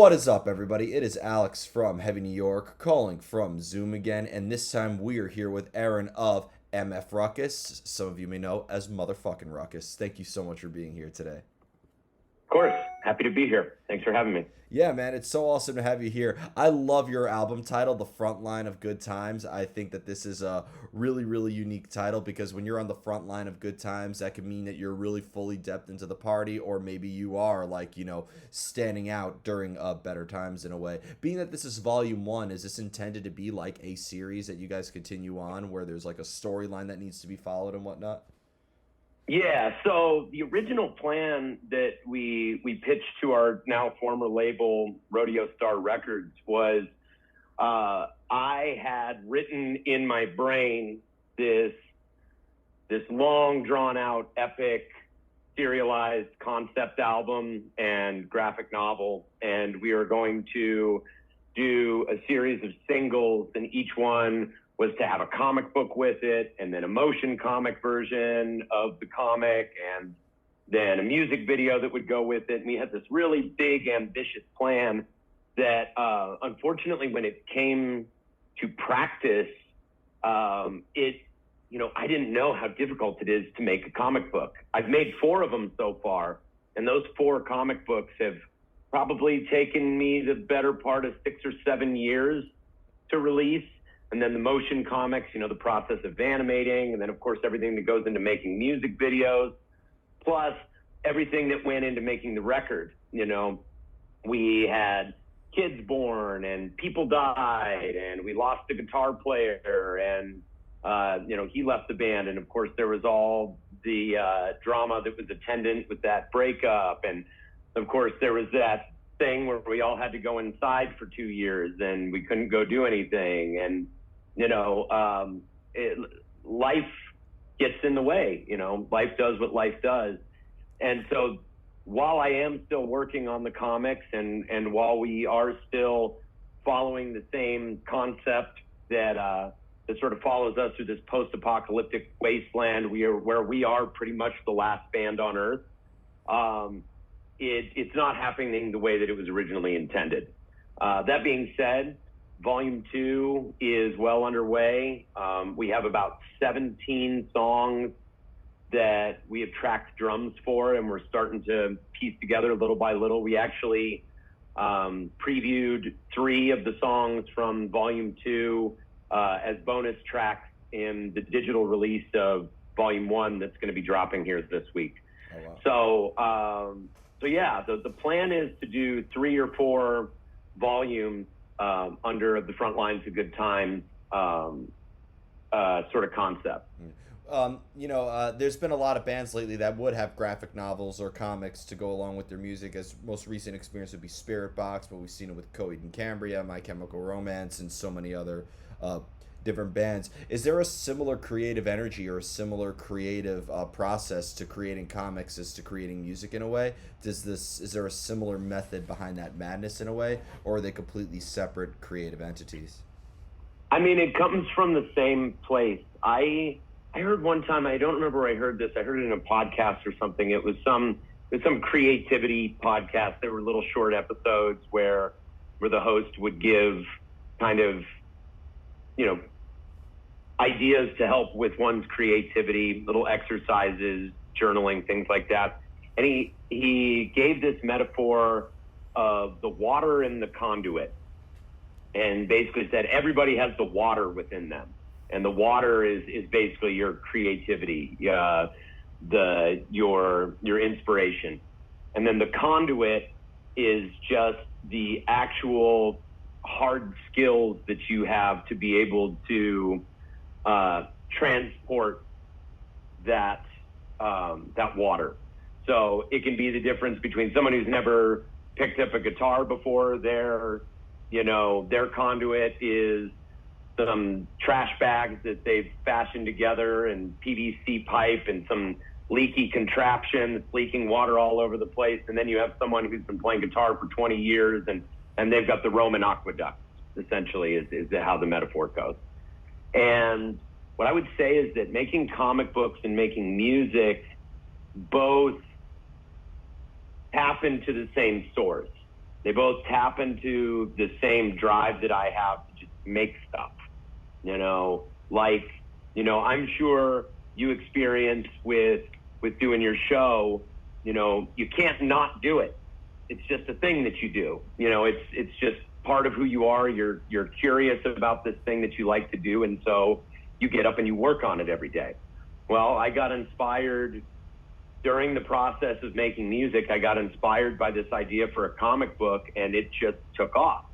What is up, everybody? It is Alex from Heavy New York calling from Zoom again, and this time we are here with Aaron of MF Ruckus. Some of you may know as Motherfucking Ruckus. Thank you so much for being here today. Of course. Happy to be here. Thanks for having me. Yeah, man, it's so awesome to have you here. I love your album title, The Front Line of Good Times. I think that this is a really, really unique title because when you're on the front line of good times, that could mean that you're really fully depth into the party, or maybe you are standing out during better times in a way. Being that this is volume one, is this intended to be like a series that you guys continue on where there's like a storyline that needs to be followed and whatnot? Yeah, so the original plan that we pitched to our now former label, Rodeo Star Records, was I had written in my brain this long, drawn-out, epic, serialized concept album and graphic novel, and we were going to do a series of singles, and each one was to have a comic book with it, and then a motion comic version of the comic, and then a music video that would go with it. And we had this really big, ambitious plan that, unfortunately, when it came to practice, I didn't know how difficult it is to make a comic book. I've made 4 of them so far, and those 4 comic books have probably taken me the better part of 6 or 7 years to release. And then the motion comics, the process of animating, and then, of course, everything that goes into making music videos, plus everything that went into making the record. We had kids born, and people died, and we lost a guitar player, and, he left the band. And, of course, there was all the drama that was attendant with that breakup. And, of course, there was that thing where we all had to go inside for 2 years, and we couldn't go do anything. And life gets in the way, life does what life does. And so while I am still working on the comics and while we are still following the same concept that sort of follows us through this post-apocalyptic wasteland, where we are pretty much the last band on Earth, it's not happening the way that it was originally intended. That being said, Volume 2 is well underway. We have about 17 songs that we have tracked drums for, and we're starting to piece together little by little. We actually previewed 3 of the songs from Volume 2 as bonus tracks in the digital release of Volume 1 that's going to be dropping here this week. Oh, wow. So yeah, the plan is to do 3 or 4 volumes under the Front Lines of Good Times sort of concept. There's been a lot of bands lately that would have graphic novels or comics to go along with their music. As most recent experience would be Spirit Box, but we've seen it with Coheed and Cambria, My Chemical Romance, and so many other different bands. Is there a similar creative energy or a similar creative process to creating comics as to creating music in a way? Is there a similar method behind that madness in a way, or are they completely separate creative entities? I mean, it comes from the same place. I heard one time, I don't remember where I heard this. I heard it in a podcast or something. It was some creativity podcast. There were little short episodes where the host would give kind of, ideas to help with one's creativity, little exercises, journaling, things like that. And he gave this metaphor of the water in the conduit, and basically said everybody has the water within them. And the water is basically your creativity, your inspiration. And then the conduit is just the actual hard skills that you have to be able to transport that water. So it can be the difference between someone who's never picked up a guitar before. Their conduit is some trash bags that they've fashioned together, and PVC pipe, and some leaky contraption that's leaking water all over the place. And then you have someone who's been playing guitar for 20 years, and they've got the Roman aqueduct, essentially, is how the metaphor goes. And what I would say is that making comic books and making music both tap into the same source. They both tap into the same drive that I have to just make stuff, like, I'm sure you experience with doing your show, you can't not do it. It's just a thing that you do. It's just part of who you are. You're curious about this thing that you like to do, and so you get up and you work on it every day. Well, I got inspired during the process of making music. I got inspired by this idea for a comic book, and it just took off.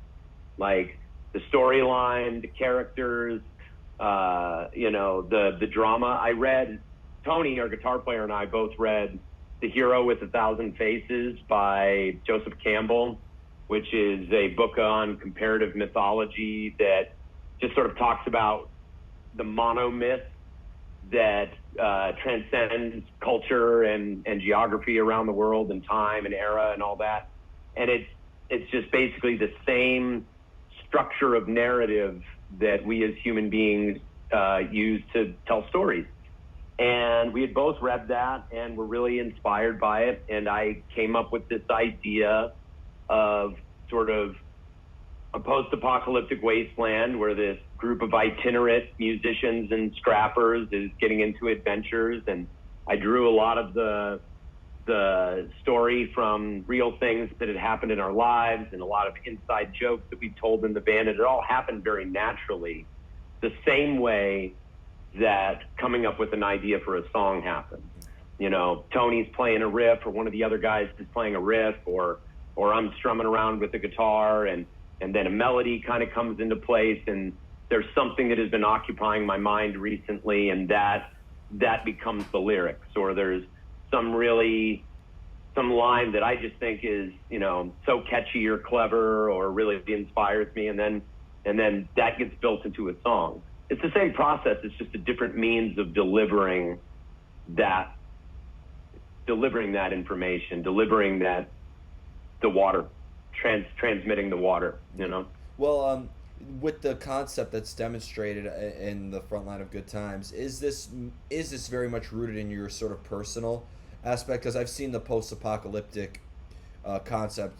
Like the storyline, the characters, the drama. I read, Tony, our guitar player, and I both read The Hero with 1,000 Faces by Joseph Campbell, which is a book on comparative mythology that just sort of talks about the monomyth that transcends culture and geography around the world and time and era and all that. And it's just basically the same structure of narrative that we as human beings use to tell stories. And we had both read that and were really inspired by it. And I came up with this idea of sort of a post-apocalyptic wasteland where this group of itinerant musicians and scrappers is getting into adventures. And I drew a lot of the story from real things that had happened in our lives and a lot of inside jokes that we told in the band. And it all happened very naturally, the same way that coming up with an idea for a song happens. Tony's playing a riff, or one of the other guys is playing a riff, or I'm strumming around with the guitar, and then a melody kind of comes into place, and there's something that has been occupying my mind recently, and that becomes the lyrics. Or there's some line that I just think is, so catchy or clever or really inspires me, and then that gets built into a song. It's the same process. It's just a different means of delivering that information, delivering the water, transmitting the water, Well, with the concept that's demonstrated in the front line of Good Times, is this very much rooted in your sort of personal aspect? Because I've seen the post-apocalyptic concept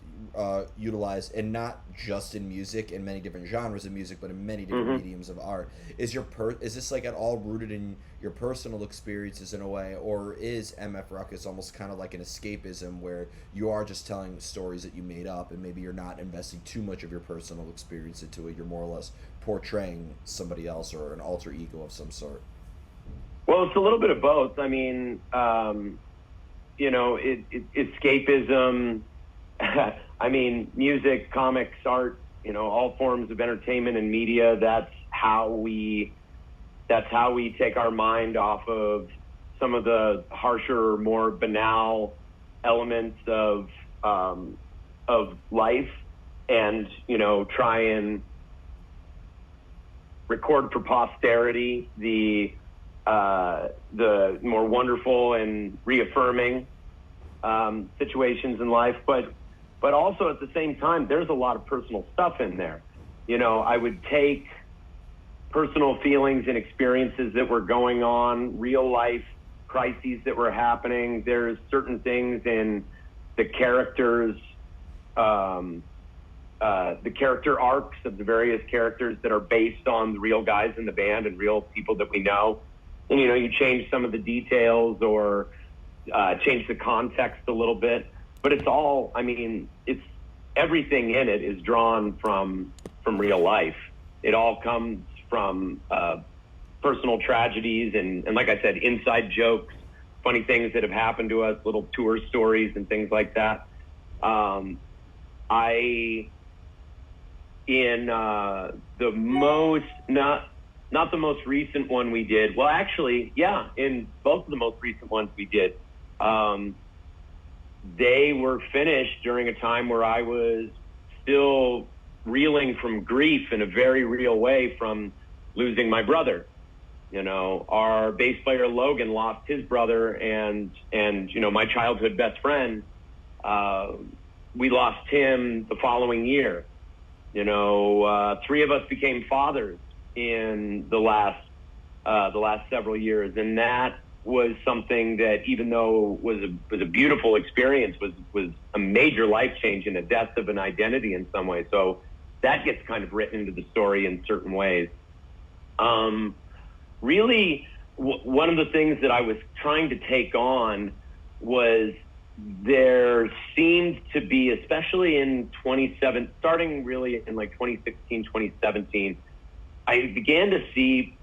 utilized, and not just in music, in many different genres of music, but in many different mediums of art. Is this like at all rooted in your personal experiences in a way, or is MF Ruckus almost kind of like an escapism where you are just telling stories that you made up, and maybe you're not investing too much of your personal experience into it? You're more or less portraying somebody else or an alter ego of some sort. Well, it's a little bit of both. I mean, escapism. I mean, music, comics, art, all forms of entertainment and media. That's how we take our mind off of some of the harsher, more banal elements of life, and try and record for posterity the more wonderful and reaffirming situations in life, but also at the same time, there's a lot of personal stuff in there. I would take personal feelings and experiences that were going on, real life crises that were happening. There's certain things in the characters, the character arcs of the various characters that are based on the real guys in the band and real people that we know. And, you change some of the details or change the context a little bit. But it's all, it's everything in it is drawn from real life. It all comes from personal tragedies and like I said, inside jokes, funny things that have happened to us, little tour stories and things like that. In the most, not the most recent one we did. Well, actually, yeah, in both of the most recent ones we did, they were finished during a time where I was still reeling from grief in a very real way from losing my brother. Our bass player Logan lost his brother, and my childhood best friend, we lost him the following year. 3 of us became fathers in the last several years, and that was something that, even though was a beautiful experience, was a major life change and a death of an identity in some way. So that gets kind of written into the story in certain ways. Really, one of the things that I was trying to take on was there seemed to be, especially in 27, starting really in like 2016, 2017, I began to see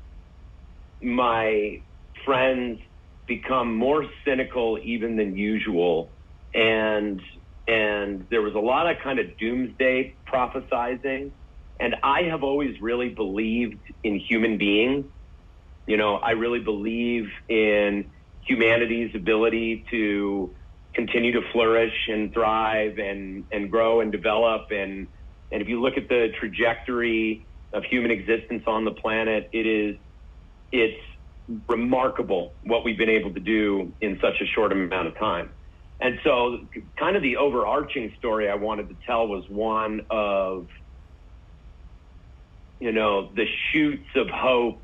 my friends become more cynical even than usual. And there was a lot of kind of doomsday prophesizing. And I have always really believed in human beings. You know, I really believe in humanity's ability to continue to flourish and thrive and grow and develop. And if you look at the trajectory of human existence on the planet, it's remarkable what we've been able to do in such a short amount of time. And so kind of the overarching story I wanted to tell was one of, you know, the shoots of hope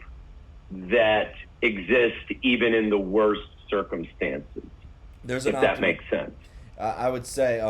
that exist even in the worst circumstances. If that makes sense. I would say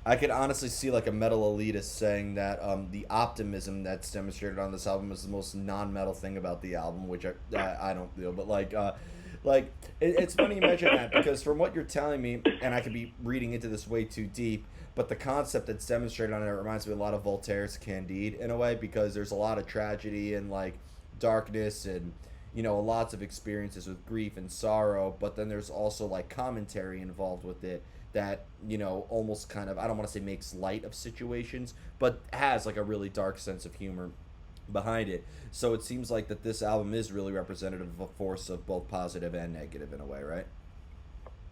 I could honestly see like a metal elitist saying that the optimism that's demonstrated on this album is the most non-metal thing about the album, which I don't feel. But it's funny you mention that, because from what you're telling me, and I could be reading into this way too deep, but the concept that's demonstrated on it reminds me a lot of Voltaire's Candide in a way, because there's a lot of tragedy and like darkness and, you know, lots of experiences with grief and sorrow, but then there's also like commentary involved with it that, you know, almost kind of, I don't want to say makes light of situations, but has like a really dark sense of humor behind it. So it seems like that this album is really representative of a force of both positive and negative in a way, right?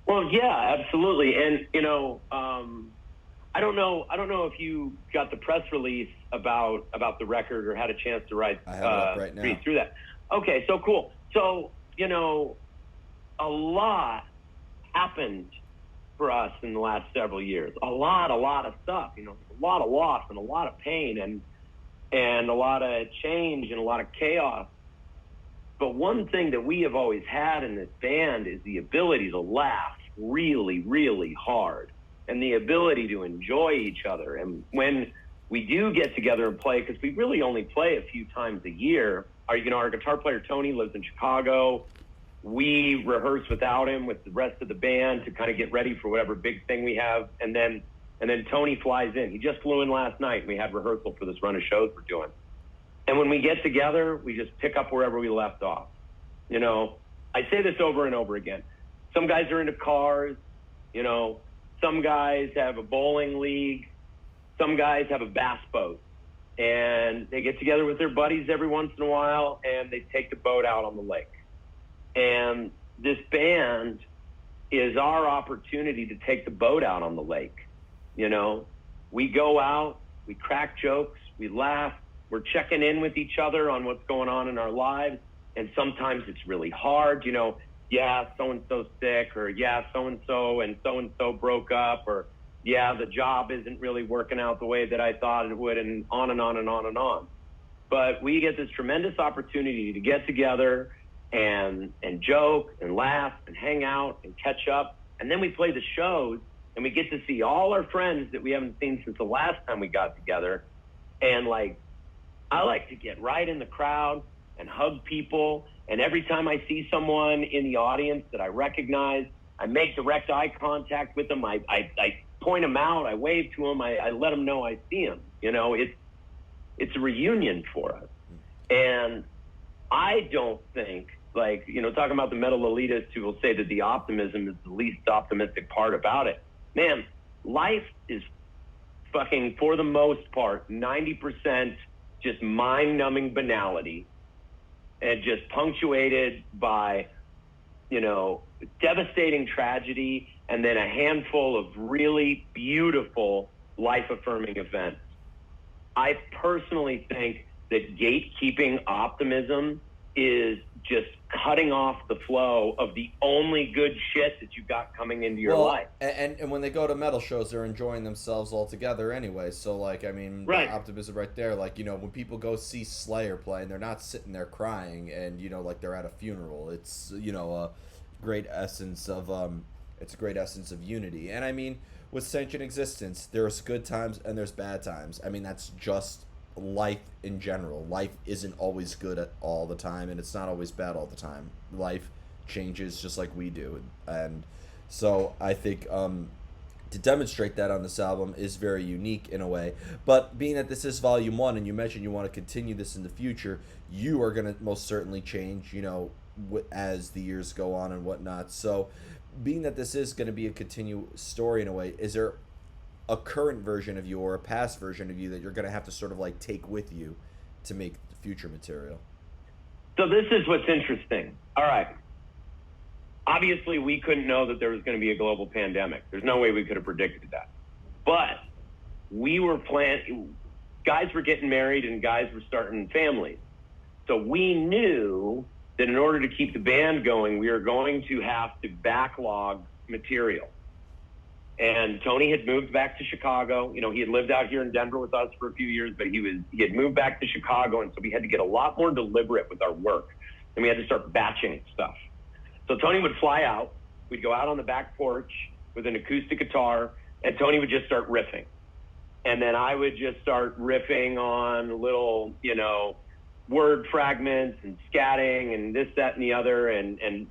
Well, yeah, absolutely. And, you know, I don't know if you got the press release about the record or had a chance to I have it up right now. read through that. Okay, so cool. So, you know, a lot happened for us in the last several years. A lot of stuff, you know, a lot of loss and a lot of pain and a lot of change and a lot of chaos. But one thing that we have always had in this band is the ability to laugh really, really hard and the ability to enjoy each other. And when we do get together and play, because we really only play a few times a year, our guitar player Tony lives in Chicago. We rehearse without him with the rest of the band to kind of get ready for whatever big thing we have. And then Tony flies in. He just flew in last night, and we had rehearsal for this run of shows we're doing. And when we get together, we just pick up wherever we left off. You know, I say this over and over again. Some guys are into cars, you know, some guys have a bowling league, some guys have a bass boat. And they get together with their buddies every once in a while, and they take the boat out on the lake. And this band is our opportunity to take the boat out on the lake. You know, we go out, we crack jokes, we laugh, we're checking in with each other on what's going on in our lives. And sometimes it's really hard, you know, yeah, so-and-so's sick, or yeah, so-and-so broke up, or yeah, the job isn't really working out the way that I thought it would, and on and on and on and on. But we get this tremendous opportunity to get together and joke and laugh and hang out and catch up. And then we play the shows, and we get to see all our friends that we haven't seen since the last time we got together. And like, I like to get right in the crowd and hug people. And every time I see someone in the audience that I recognize, I make direct eye contact with them. I point them out. I wave to them. I let them know I see them. You know, it's a reunion for us. And I don't think, like, you know, talking about the metal elitists who will say that the optimism is the least optimistic part about it. Man, life is fucking, for the most part, 90% just mind-numbing banality, and just punctuated by, you know, devastating tragedy, and then a handful of really beautiful life-affirming events. I personally think that gatekeeping optimism is just cutting off the flow of the only good shit that you've got coming into your life. And when they go to metal shows, they're enjoying themselves all together anyway. So, like, I mean, right. The optimism right there. Like, you know, when people go see Slayer play, and they're not sitting there crying and, you know, like they're at a funeral. It's, you know, great essence of it's a great essence of unity. And I mean, with sentient existence, there's good times and there's bad times. I mean, that's just life in general. Life isn't always good at all the time, and it's not always bad all the time. Life changes just like we do, and so I think to demonstrate that on this album is very unique in a way. But being that this is volume one, and you mentioned you want to continue this in the future, you are going to most certainly change, you know, as the years go on and whatnot. So, being that this is going to be a continued story in a way, is there a current version of you or a past version of you that you're going to have to sort of like take with you to make the future material? So this is what's interesting. All right. Obviously, we couldn't know that there was going to be a global pandemic. There's no way we could have predicted that. But we were guys were getting married and guys were starting families. So we knew that in order to keep the band going, we were going to have to backlog material. And Tony had moved back to Chicago. You know, he had lived out here in Denver with us for a few years, but he had moved back to Chicago, and so we had to get a lot more deliberate with our work, and we had to start batching stuff. So Tony would fly out. We'd go out on the back porch with an acoustic guitar, and Tony would just start riffing. And then I would just start riffing on little, you know, word fragments and scatting and this, that, and the other. And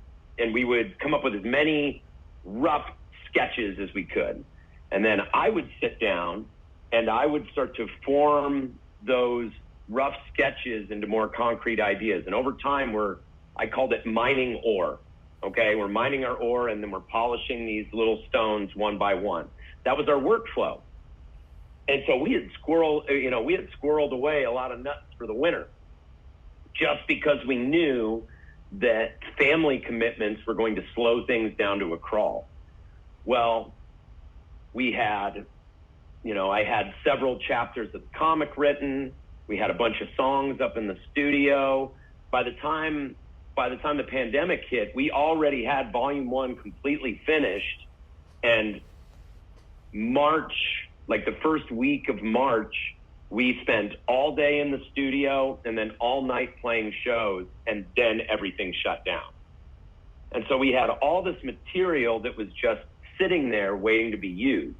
we would come up with as many rough sketches as we could. And then I would sit down and I would start to form those rough sketches into more concrete ideas. And over time, I called it mining ore. Okay, we're mining our ore and then we're polishing these little stones one by one. That was our workflow. And so we had squirreled away a lot of nuts for the winter just because we knew that family commitments were going to slow things down to a crawl. Well, I had several chapters of the comic written. We had a bunch of songs up in the studio. By the time the pandemic hit, we already had volume one completely finished. And March, like the first week of March, we spent all day in the studio and then all night playing shows, and then everything shut down. And so we had all this material that was just sitting there waiting to be used.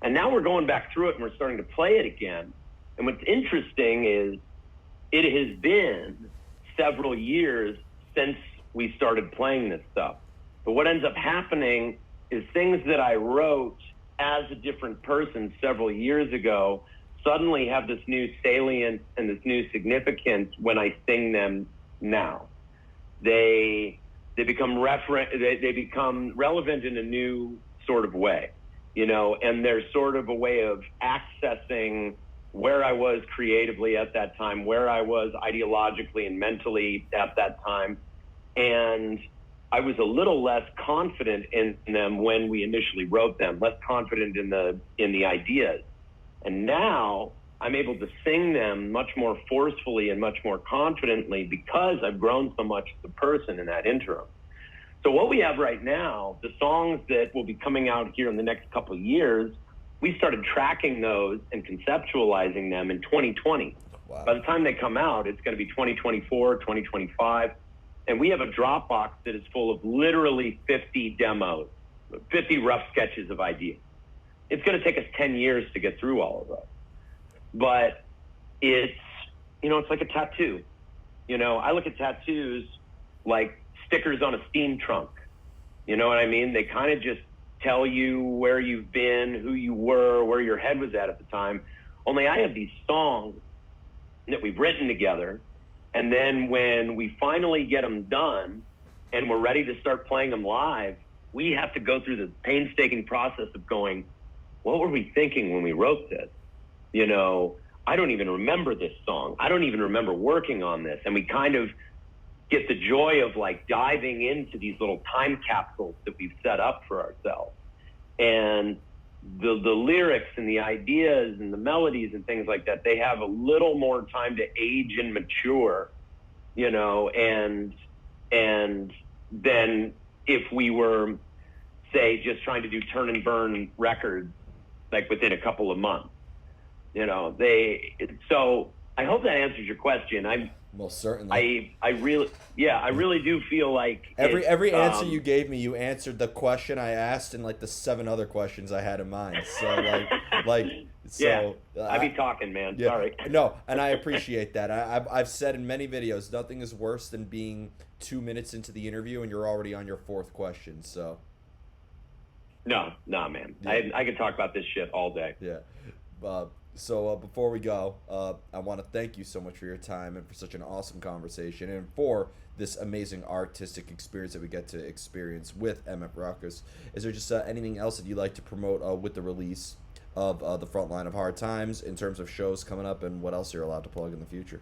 And now we're going back through it and we're starting to play it again. And what's interesting is it has been several years since we started playing this stuff. But what ends up happening is things that I wrote as a different person several years ago suddenly have this new salience and this new significance when I sing them now. They become they become relevant in a new sort of way, you know, and they're sort of a way of accessing where I was creatively at that time, where I was ideologically and mentally at that time. And I was a little less confident in them when we initially wrote them, less confident in the ideas. And now I'm able to sing them much more forcefully and much more confidently because I've grown so much as a person in that interim. So what we have right now, the songs that will be coming out here in the next couple of years, we started tracking those and conceptualizing them in 2020. Wow. By the time they come out, it's going to be 2024, 2025. And we have a Dropbox that is full of literally 50 demos, 50 rough sketches of ideas. It's going to take us 10 years to get through all of those. But it's like a tattoo. You know, I look at tattoos like stickers on a steam trunk. You know what I mean? They kind of just tell you where you've been, who you were, where your head was at the time. Only I have these songs that we've written together. And then when we finally get them done and we're ready to start playing them live, we have to go through the painstaking process of going, what were we thinking when we wrote this? You know, I don't even remember this song. I don't even remember working on this. And we kind of get the joy of like diving into these little time capsules that we've set up for ourselves. And the lyrics and the ideas and the melodies and things like that, they have a little more time to age and mature, you know, and then if we were, say, just trying to do turn and burn records, like within a couple of months, you know, so I hope that answers your question. Most certainly. I really do feel like Every answer you gave me, you answered the question I asked and like the 7 other questions I had in mind. So I be talking, man. Yeah, Sorry. no, and I appreciate that. I've said in many videos, nothing is worse than being 2 minutes into the interview and you're already on your 4th question. So. No, man. Yeah. I could talk about this shit all day. Yeah. So before we go, I want to thank you so much for your time and for such an awesome conversation and for this amazing artistic experience that we get to experience with MF Ruckus. Is there just anything else that you'd like to promote with the release of the Frontline of Hard Times in terms of shows coming up and what else you're allowed to plug in the future?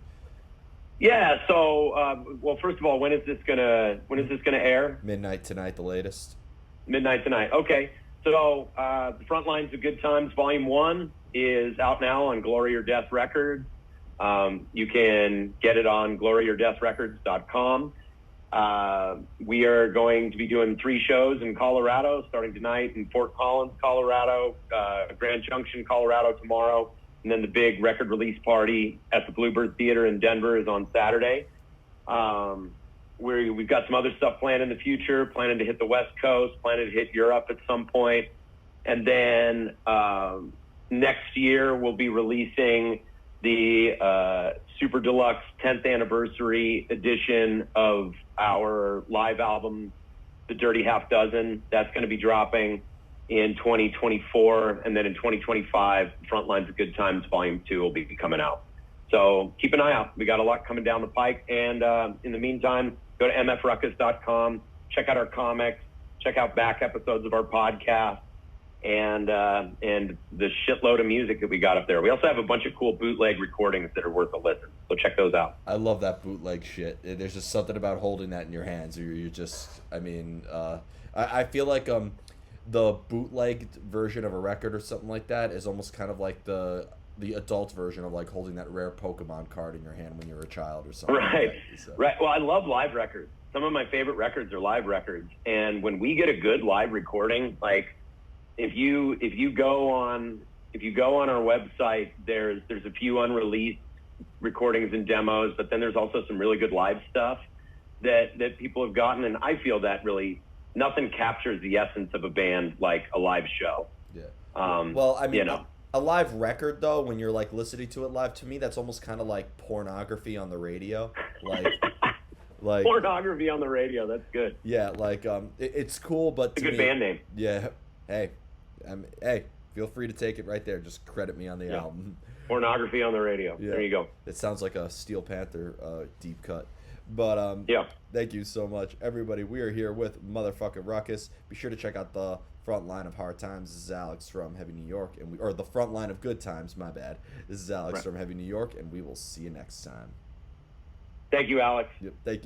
Yeah. So, well, first of all, when is this gonna air? Midnight tonight, the latest. Midnight tonight. Okay. So, the Frontlines of Good Times Volume 1 is out now on Glory or Death Records. You can get it on gloryorddeathrecords.com. We are going to be doing 3 shows in Colorado, starting tonight in Fort Collins, Colorado, Grand Junction, Colorado tomorrow, and then the big record release party at the Bluebird Theater in Denver is on Saturday. We've got some other stuff planned in the future, planning to hit the West Coast, planning to hit Europe at some point. And then next year we'll be releasing the Super Deluxe 10th Anniversary edition of our live album, The Dirty Half Dozen. That's going to be dropping in 2024. And then in 2025, Frontlines of Good Times Volume 2 will be coming out. So keep an eye out. We got a lot coming down the pike. And in the meantime, go to mfruckus.com, check out our comics, check out back episodes of our podcast, and the shitload of music that we got up there. We also have a bunch of cool bootleg recordings that are worth a listen. So check those out. I love that bootleg shit. There's just something about holding that in your hands. You're just, I mean, I feel like the bootleg version of a record or something like that is almost kind of like the adult version of like holding that rare Pokemon card in your hand when you were a child or something. Right. Like that, so. Right. Well, I love live records. Some of my favorite records are live records. And when we get a good live recording, like if you go on our website, there's a few unreleased recordings and demos, but then there's also some really good live stuff that people have gotten. And I feel that really nothing captures the essence of a band like a live show. Yeah. Well, I mean, you know. A live record, though, when you're like listening to it live, to me, that's almost kind of like pornography on the radio. Like pornography on the radio. That's good. Yeah, like it's cool, but it's a good band name. Yeah. Hey, feel free to take it right there. Just credit me on the album. Pornography on the radio. Yeah. There you go. It sounds like a Steel Panther deep cut. But yeah. Thank you so much, everybody. We are here with motherfucking Ruckus. Be sure to check out the Front Line of Hard Times. This is Alex from Heavy New York, or the Front Line of Good Times. My bad. This is Alex from Heavy New York, and we will see you next time. Thank you, Alex. Yep. Thank you.